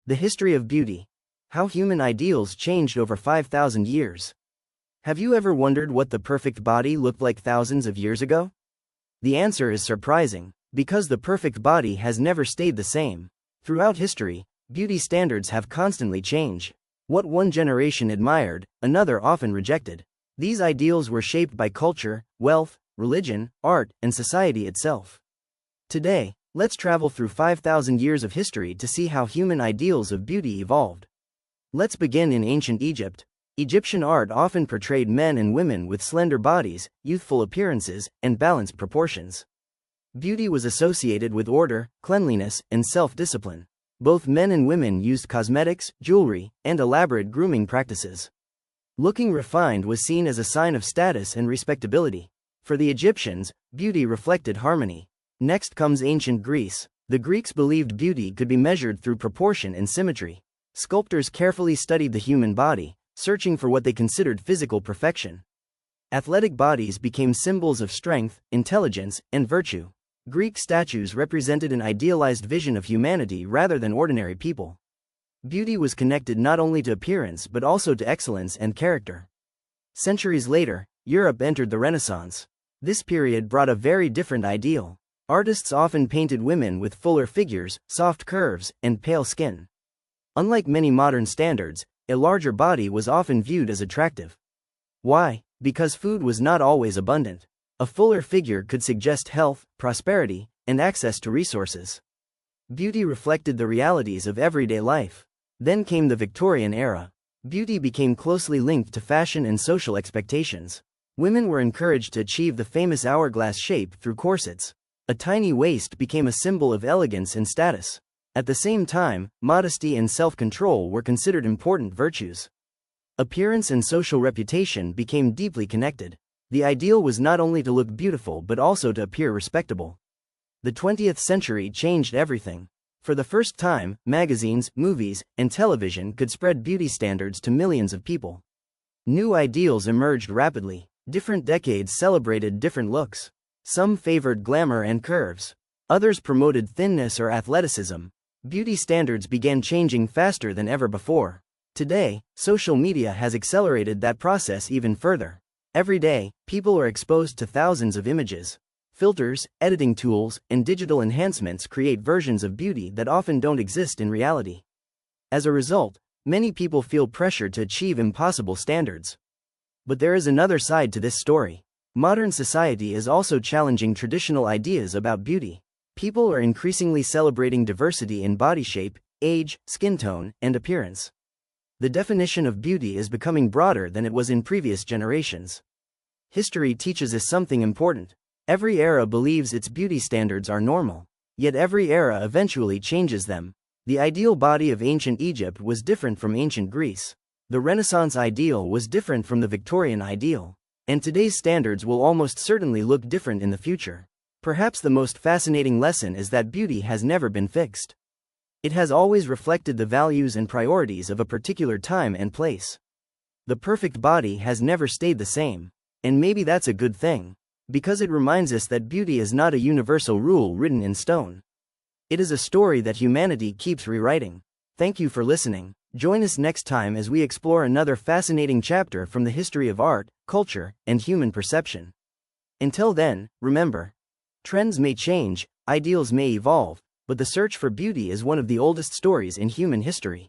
The history of beauty. How human ideals changed over 5,000 years. Have you ever wondered what the perfect body looked like thousands of years ago? The answer is surprising, because the perfect body has never stayed the same. Throughout history, beauty standards have constantly changed. What one generation admired, another often rejected. These ideals were shaped by culture, wealth, religion, art, and society itself. Today, let's travel through 5,000 years of history to see how human ideals of beauty evolved. Let's begin in ancient Egypt. Egyptian art often portrayed men and women with slender bodies, youthful appearances, and balanced proportions. Beauty was associated with order, cleanliness, and self-discipline. Both men and women used cosmetics, jewelry, and elaborate grooming practices. Looking refined was seen as a sign of status and respectability. For the Egyptians, beauty reflected harmony. Next comes ancient Greece. The Greeks believed beauty could be measured through proportion and symmetry. Sculptors carefully studied the human body, searching for what they considered physical perfection. Athletic bodies became symbols of strength, intelligence, and virtue. Greek statues represented an idealized vision of humanity rather than ordinary people. Beauty was connected not only to appearance but also to excellence and character. Centuries later, Europe entered the Renaissance. This period brought a very different ideal. Artists often painted women with fuller figures, soft curves, and pale skin. Unlike many modern standards, a larger body was often viewed as attractive. Why? Because food was not always abundant. A fuller figure could suggest health, prosperity, and access to resources. Beauty reflected the realities of everyday life. Then came the Victorian era. Beauty became closely linked to fashion and social expectations. Women were encouraged to achieve the famous hourglass shape through corsets. A tiny waist became a symbol of elegance and status. At the same time, modesty and self-control were considered important virtues. Appearance and social reputation became deeply connected. The ideal was not only to look beautiful but also to appear respectable. The 20th century changed everything. For the first time, magazines, movies, and television could spread beauty standards to millions of people. New ideals emerged rapidly. Different decades celebrated different looks. Some favored glamour and curves. Others promoted thinness or athleticism. Beauty standards began changing faster than ever before. Today, social media has accelerated that process even further. Every day, people are exposed to thousands of images. Filters, editing tools, and digital enhancements create versions of beauty that often don't exist in reality. As a result, many people feel pressured to achieve impossible standards. But there is another side to this story. Modern society is also challenging traditional ideas about beauty. People are increasingly celebrating diversity in body shape, age, skin tone, and appearance. The definition of beauty is becoming broader than it was in previous generations. History teaches us something important. Every era believes its beauty standards are normal. Yet every era eventually changes them. The ideal body of ancient Egypt was different from ancient Greece. The Renaissance ideal was different from the Victorian ideal. And today's standards will almost certainly look different in the future. Perhaps the most fascinating lesson is that beauty has never been fixed. It has always reflected the values and priorities of a particular time and place. The perfect body has never stayed the same. And maybe that's a good thing. Because it reminds us that beauty is not a universal rule written in stone. It is a story that humanity keeps rewriting. Thank you for listening. Join us next time as we explore another fascinating chapter from the history of art, culture, and human perception. Until then, remember, trends may change, ideals may evolve, but the search for beauty is one of the oldest stories in human history.